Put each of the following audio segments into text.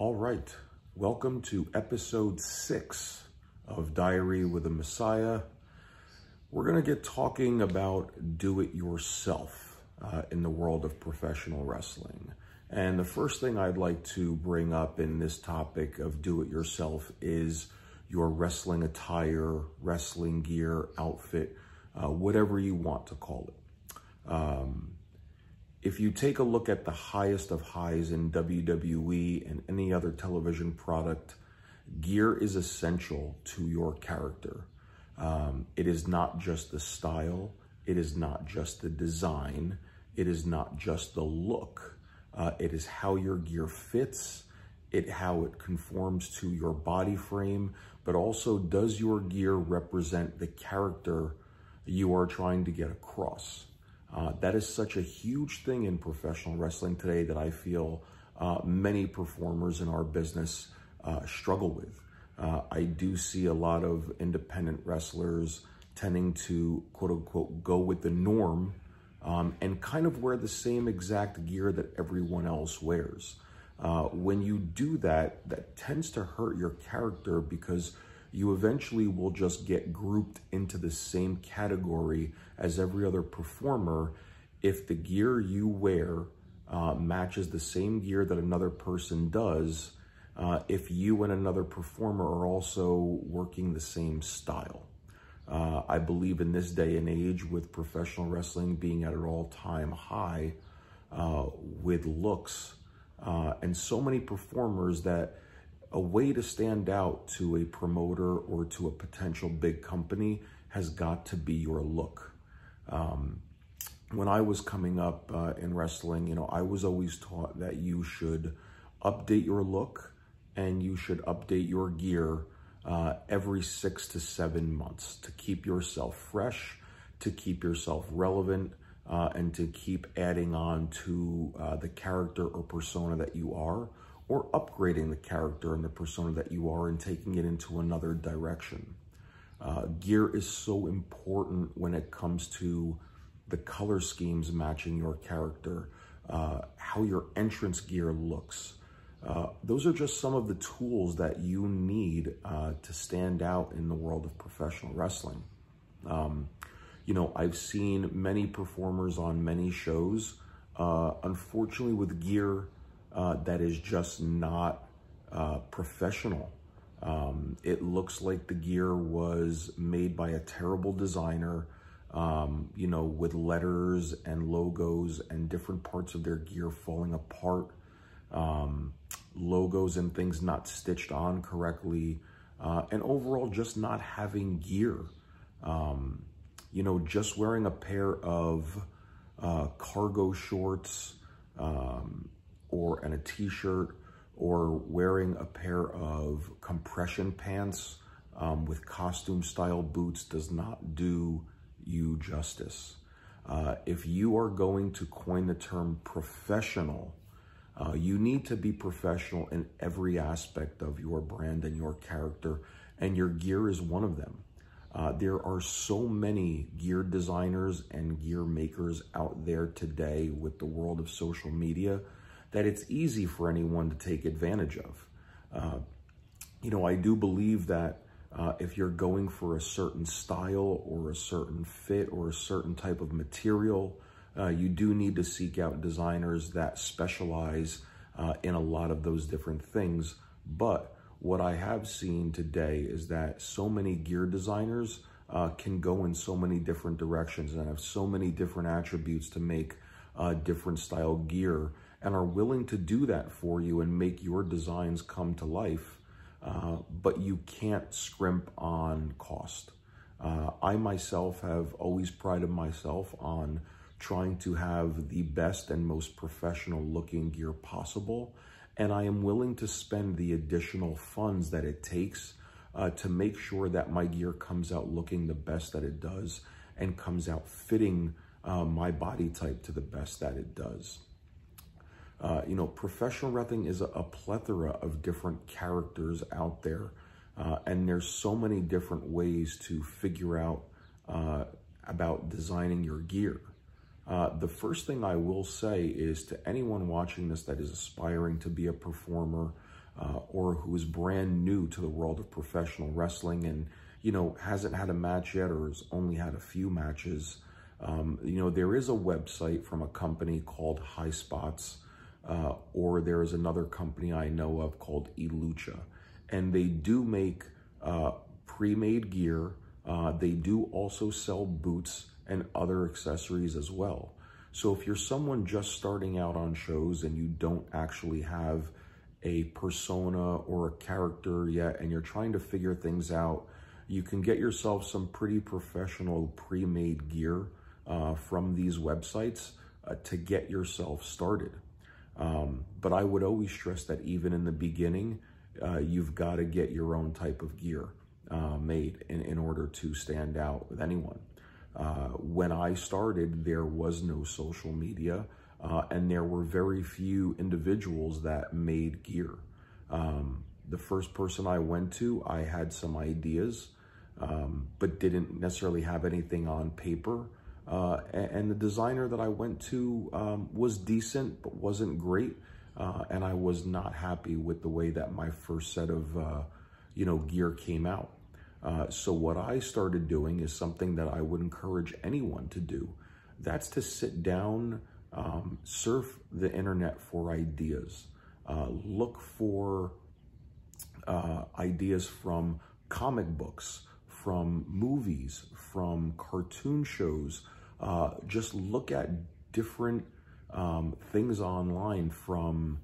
All right, welcome to episode 6 of Diary with a Messiah. We're going to get talking about do-it-yourself in the world of professional wrestling. And the first thing I'd like to bring up in this topic of do-it-yourself is your wrestling attire, wrestling gear, outfit, whatever you want to call it. If you take a look at the highest of highs in WWE and any other television product, gear is essential to your character. It is not just the style. It is not just the design. It is not just the look. It is how your gear fits, how it conforms to your body frame, but also does your gear represent the character you are trying to get across. That is such a huge thing in professional wrestling today that I feel many performers in our business struggle with. I do see a lot of independent wrestlers tending to, quote unquote, go with the norm and kind of wear the same exact gear that everyone else wears. When you do that, that tends to hurt your character because you eventually will just get grouped into the same category as every other performer if the gear you wear matches the same gear that another person does, if you and another performer are also working the same style. I believe in this day and age, with professional wrestling being at an all-time high with looks, and so many performers, that a way to stand out to a promoter or to a potential big company has got to be your look. When I was coming up in wrestling, I was always taught that you should update your look and you should update your gear every 6 to 7 months to keep yourself fresh, to keep yourself relevant, and to keep adding on to the character or persona that you are, or upgrading the character and the persona that you are and taking it into another direction. Gear is so important when it comes to the color schemes matching your character, how your entrance gear looks. Those are just some of the tools that you need to stand out in the world of professional wrestling. I've seen many performers on many shows, unfortunately with gear that is just not professional. It looks like the gear was made by a terrible designer, with letters and logos and different parts of their gear falling apart, logos and things not stitched on correctly, and overall just not having gear. Just wearing a pair of cargo shorts, or a t-shirt, or wearing a pair of compression pants with costume style boots does not do you justice. If you are going to coin the term professional, you need to be professional in every aspect of your brand and your character, and your gear is one of them. There are so many gear designers and gear makers out there today with the world of social media that it's easy for anyone to take advantage of. I do believe that if you're going for a certain style or a certain fit or a certain type of material, you do need to seek out designers that specialize in a lot of those different things. But what I have seen today is that so many gear designers can go in so many different directions and have so many different attributes to make different style gear, and are willing to do that for you and make your designs come to life, but you can't scrimp on cost. I myself have always prided myself on trying to have the best and most professional looking gear possible, and I am willing to spend the additional funds that it takes to make sure that my gear comes out looking the best that it does and comes out fitting my body type to the best that it does. Professional wrestling is a plethora of different characters out there, and there's so many different ways to figure out about designing your gear. The first thing I will say is to anyone watching this that is aspiring to be a performer, or who is brand new to the world of professional wrestling and, hasn't had a match yet or has only had a few matches, there is a website from a company called High Spots, or there is another company I know of called eLucha, and they do make pre-made gear. They do also sell boots and other accessories as well. So if you're someone just starting out on shows and you don't actually have a persona or a character yet, and you're trying to figure things out, you can get yourself some pretty professional pre-made gear from these websites to get yourself started. But I would always stress that even in the beginning, you've got to get your own type of gear made in order to stand out with anyone. When I started, there was no social media, and there were very few individuals that made gear. The first person I went to, I had some ideas, but didn't necessarily have anything on paper. And the designer that I went to was decent, but wasn't great. And I was not happy with the way that my first set of, gear came out. So what I started doing is something that I would encourage anyone to do. That's to sit down, surf the internet for ideas. Look for ideas from comic books, from movies, from cartoon shows. Just look at different things online, from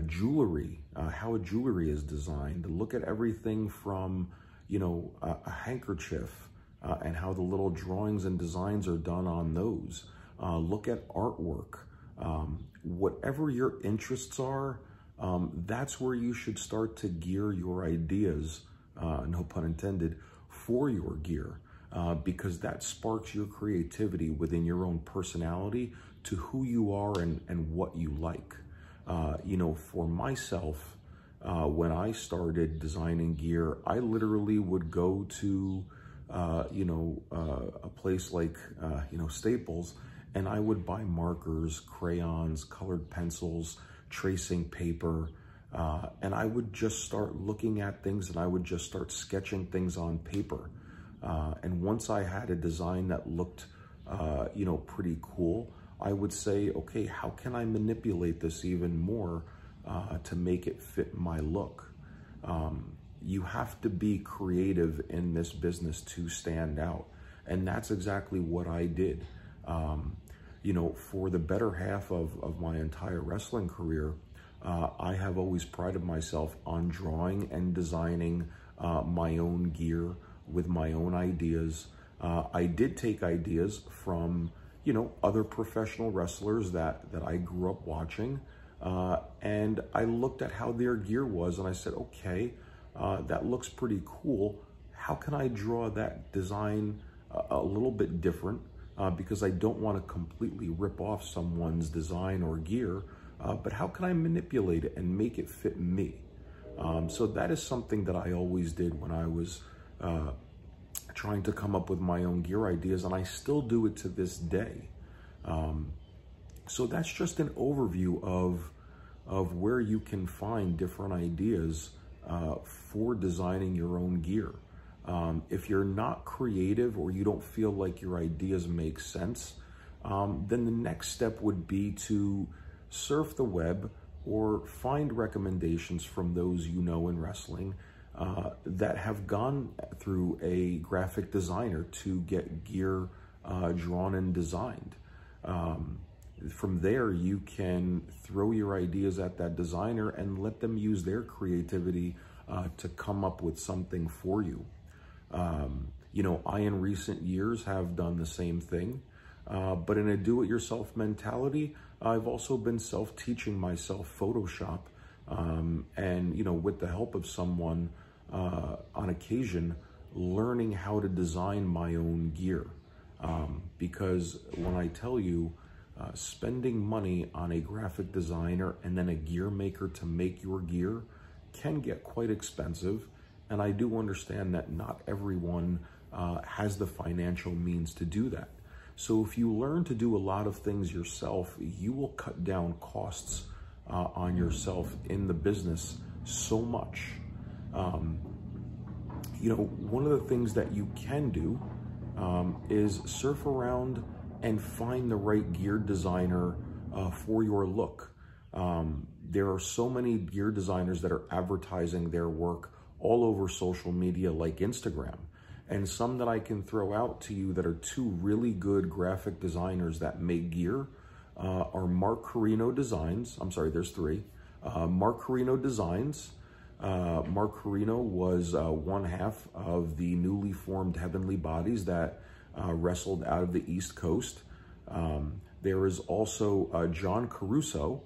jewelry, how a jewelry is designed. Look at everything from, a handkerchief and how the little drawings and designs are done on those. Look at artwork. Whatever your interests are, that's where you should start to gear your ideas, no pun intended, for your gear, because that sparks your creativity within your own personality to who you are and what you like. For myself, when I started designing gear, I literally would go to, a place like, Staples, and I would buy markers, crayons, colored pencils, tracing paper, and I would just start looking at things and I would just start sketching things on paper. And once I had a design that looked, pretty cool, I would say, okay, how can I manipulate this even more to make it fit my look? You have to be creative in this business to stand out. And that's exactly what I did. For the better half of my entire wrestling career, I have always prided myself on drawing and designing my own gear with my own ideas. I did take ideas from, other professional wrestlers that I grew up watching. And I looked at how their gear was and I said, okay, that looks pretty cool. How can I draw that design a little bit different? Because I don't want to completely rip off someone's design or gear, but how can I manipulate it and make it fit me? So that is something that I always did when I was trying to come up with my own gear ideas, and I still do it to this day. So that's just an overview of where you can find different ideas for designing your own gear. If you're not creative or you don't feel like your ideas make sense, then the next step would be to surf the web or find recommendations from those in wrestling that have gone through a graphic designer to get gear drawn and designed. From there, you can throw your ideas at that designer and let them use their creativity to come up with something for you. I, in recent years, have done the same thing, but in a do-it-yourself mentality, I've also been self-teaching myself Photoshop, and, with the help of someone, on occasion, learning how to design my own gear. Because when I tell you, spending money on a graphic designer and then a gear maker to make your gear can get quite expensive. And I do understand that not everyone has the financial means to do that. So if you learn to do a lot of things yourself, you will cut down costs on yourself in the business so much. You know, one of the things that you can do is surf around and find the right gear designer for your look. There are so many gear designers that are advertising their work all over social media like Instagram. And some that I can throw out to you that are two really good graphic designers that make gear are Mark Carino Designs. I'm sorry, there's three. Mark Carino Designs. Mark Carino was one half of the newly formed Heavenly Bodies that wrestled out of the East Coast. There is also John Caruso.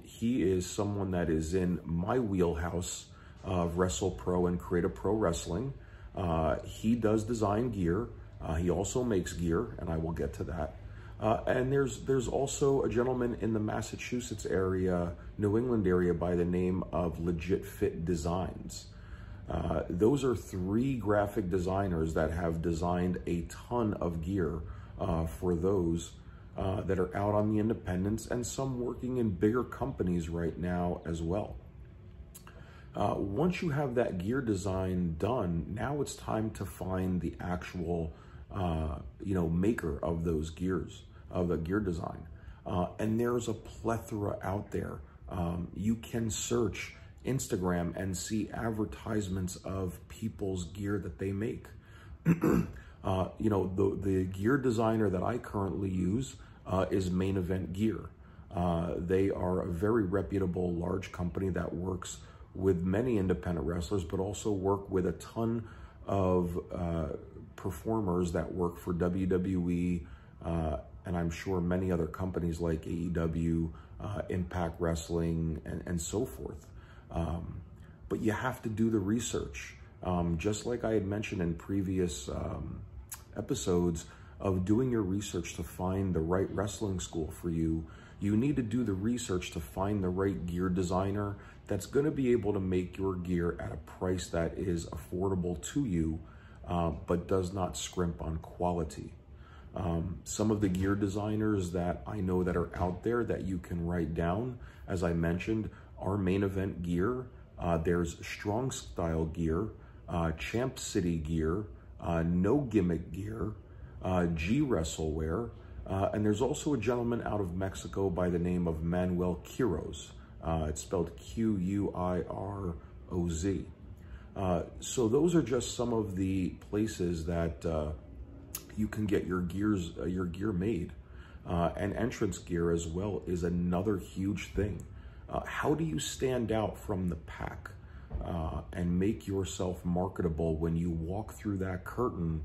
He is someone that is in my wheelhouse of Wrestle Pro and Creative Pro Wrestling. He does design gear. He also makes gear, and I will get to that. And there's also a gentleman in the Massachusetts area, New England area, by the name of Legit Fit Designs. Those are three graphic designers that have designed a ton of gear for those that are out on the independents, and some working in bigger companies right now as well. Once you have that gear design done, now it's time to find the actual, you know, maker of those gears, of the gear design. And there's a plethora out there. You can search Instagram and see advertisements of people's gear that they make. You know, the gear designer that I currently use is Main Event Gear. They are a very reputable, large company that works with many independent wrestlers, but also work with a ton of performers that work for WWE, and I'm sure many other companies like AEW, Impact Wrestling, and so forth. But you have to do the research. Just like I had mentioned in previous episodes of doing your research to find the right wrestling school for you, you need to do the research to find the right gear designer that's going to be able to make your gear at a price that is affordable to you, but does not scrimp on quality. Some of the gear designers that I know that are out there that you can write down, as I mentioned, are Main Event Gear. There's Strong Style Gear, Champ City Gear, No Gimmick Gear, G Wrestlewear, and there's also a gentleman out of Mexico by the name of Manuel Quiroz. It's spelled Q-U-I-R-O-Z. So those are just some of the places that you can get your gear made. And entrance gear as well is another huge thing. How do you stand out from the pack and make yourself marketable when you walk through that curtain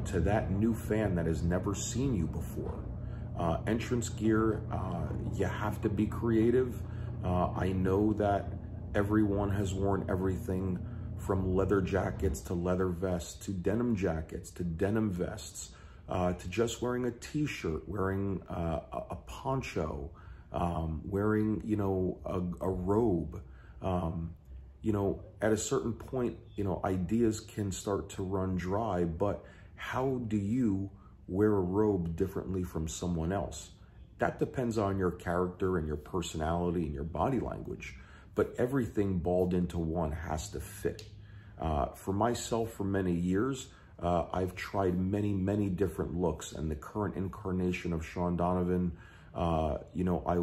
to that new fan that has never seen you before? Entrance gear, you have to be creative. I know that everyone has worn everything from leather jackets to leather vests to denim jackets to denim vests to just wearing a t-shirt, wearing a poncho, wearing, you know, a robe. You know, at a certain point, you know, ideas can start to run dry, but how do you wear a robe differently from someone else? That depends on your character and your personality and your body language, but everything balled into one has to fit. For myself, for many years, I've tried many different looks, and the current incarnation of Shawn Donavan, you know, I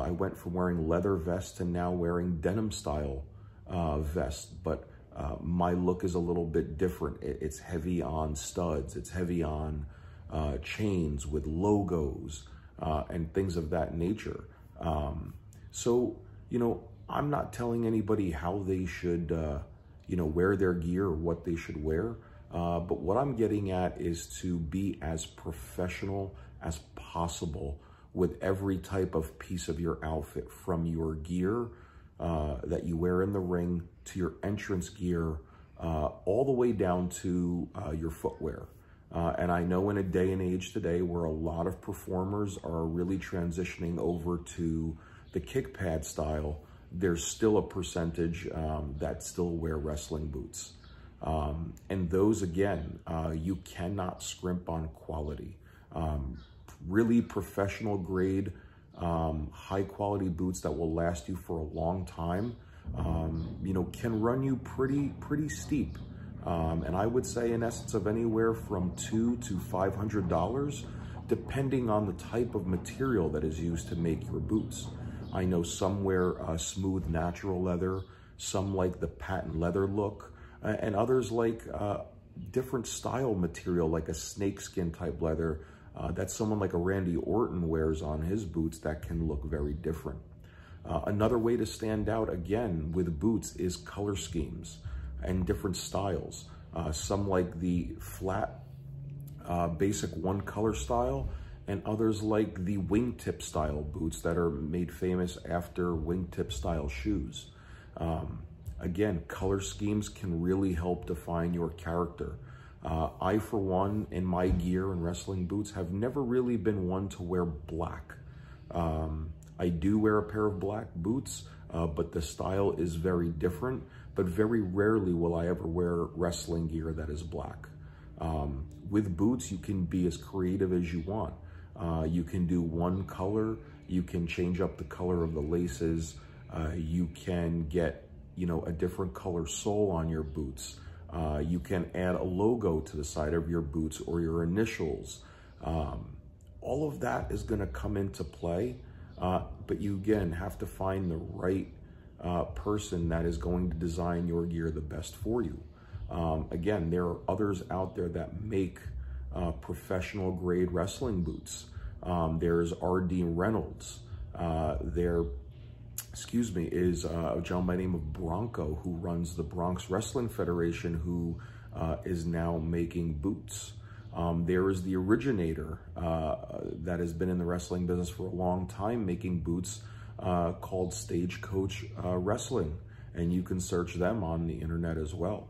went from wearing leather vests to now wearing denim style vests, but my look is a little bit different. It's heavy on studs, it's heavy on chains with logos and things of that nature. So, you know, I'm not telling anybody how they should, you know, wear their gear or what they should wear. But what I'm getting at is to be as professional as possible with every type of piece of your outfit, from your gear that you wear in the ring to your entrance gear, all the way down to your footwear. And I know in a day and age today where a lot of performers are really transitioning over to the kick pad style, there's still a percentage that still wear wrestling boots. And those, again, you cannot scrimp on quality. Really professional grade high quality boots that will last you for a long time, you know, can run you pretty steep. And I would say in essence of anywhere from $200 to $500, depending on the type of material that is used to make your boots. I know some wear smooth natural leather, some like the patent leather look, and others like different style material like a snakeskin type leather that someone like a Randy Orton wears on his boots that can look very different. Another way to stand out again with boots is color schemes and different styles. Some like the flat basic one color style, and others like the wingtip style boots that are made famous after wingtip style shoes. Again, color schemes can really help define your character. I, for one, in my gear and wrestling boots, have never really been one to wear black. I do wear a pair of black boots, but the style is very different, but very rarely will I ever wear wrestling gear that is black. With boots, you can be as creative as you want. You can do one color, you can change up the color of the laces, you can get, you know, a different color sole on your boots. You can add a logo to the side of your boots or your initials. All of that is going to come into play, but you again have to find the right person that is going to design your gear the best for you. Again, there are others out there that make professional grade wrestling boots. There's R.D. Reynolds. There is a gentleman by the name of Bronco, who runs the Bronx Wrestling Federation, who is now making boots. There is the originator that has been in the wrestling business for a long time, making boots called Stagecoach Wrestling, and you can search them on the internet as well.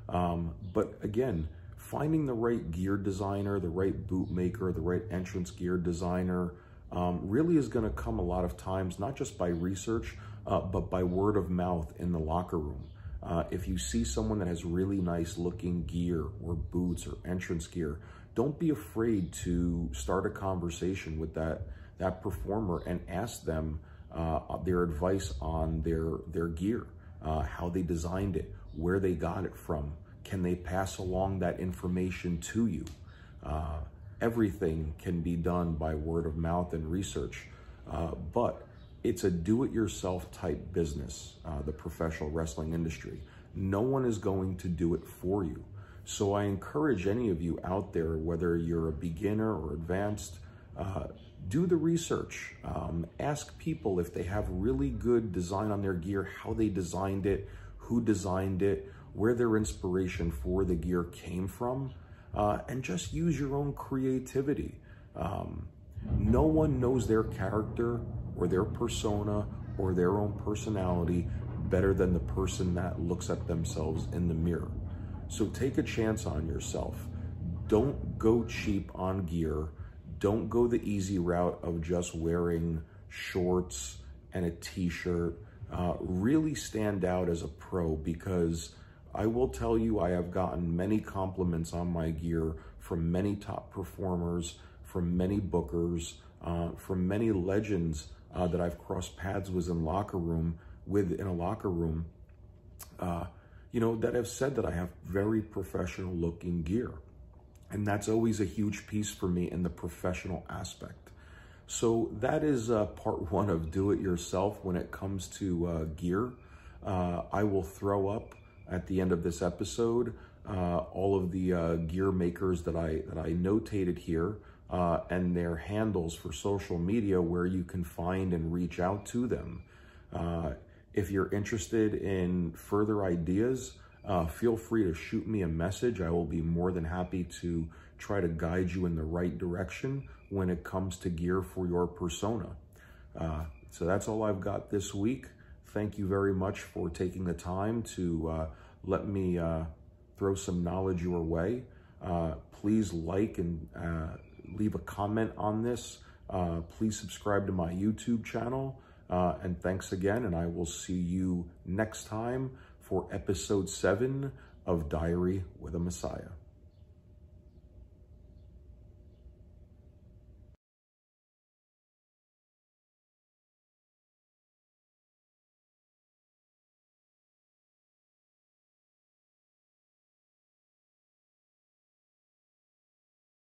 But again, finding the right gear designer, the right boot maker, the right entrance gear designer, really is going to come a lot of times, not just by research, but by word of mouth in the locker room. If you see someone that has really nice looking gear or boots or entrance gear, don't be afraid to start a conversation with that performer and ask them their advice on their gear, how they designed it, where they got it from. Can they pass along that information to you? Everything can be done by word of mouth and research, but it's a do-it-yourself type business, the professional wrestling industry. No one is going to do it for you. So I encourage any of you out there, whether you're a beginner or advanced, do the research. Ask people if they have really good design on their gear, how they designed it, who designed it, where their inspiration for the gear came from, and just use your own creativity. No one knows their character or their persona or their own personality better than the person that looks at themselves in the mirror. So take a chance on yourself. Don't go cheap on gear. Don't go the easy route of just wearing shorts and a t-shirt. Really stand out as a pro, because I will tell you, I have gotten many compliments on my gear from many top performers, from many bookers, from many legends that I've crossed paths with in a locker room, you know, that have said that I have very professional looking gear. And that's always a huge piece for me in the professional aspect. So that is part one of do it yourself when it comes to gear. I will throw up at the end of this episode all of the gear makers that I notated here, and their handles for social media where you can find and reach out to them. If you're interested in further ideas, feel free to shoot me a message. I will be more than happy to try to guide you in the right direction when it comes to gear for your persona. So that's all I've got this week. Thank you very much for taking the time to let me throw some knowledge your way. Please like and leave a comment on this. Please subscribe to my YouTube channel. And thanks again, and I will see you next time for episode 7 of Diary with a Messiah.